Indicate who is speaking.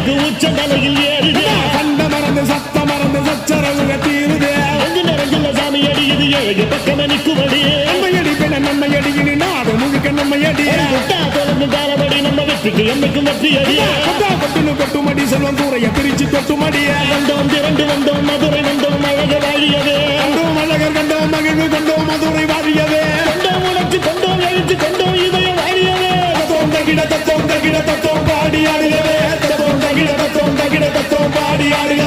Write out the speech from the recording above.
Speaker 1: எனக்கு உச்ச தலையில் ஏறுது
Speaker 2: கண்ட மறந்து சத்த மறந்து சச்சரவுக தீருது
Speaker 1: அங்கு நிறைஞ்சுள்ள சாமி அடியுது ஏழு பக்கம் நிற்குமடி
Speaker 2: நம்மை அடிப்பின நம்மை அடியினி நாடு முழுக்க நம்மை அடி
Speaker 1: தொடர்ந்து காலமடி நம்ம வெற்றிக்கு என்னைக்கும் வெற்றி அடி
Speaker 2: கொட்டுனு கொட்டுமடி செல்வம் தூரைய பிரிச்சு கொட்டுமடிய
Speaker 1: வந்தோம் திரண்டு வந்தோம் மதுரை வந்தோம் அழக வாழியவே
Speaker 2: கண்டோம் அழகர் கண்டோம் மகிழ்வு கொண்டோம் மதுரை வாழியவே
Speaker 1: கொண்டோம் உணர்ச்சி கொண்டோம் எழுச்சி கொண்டோம் இதய வாழியவே
Speaker 2: தத்தோம் தகிட தத்தோம் பாடி ஆடுகவே தத்தோம் தகிட தத்தோம் பாடி ஆடுக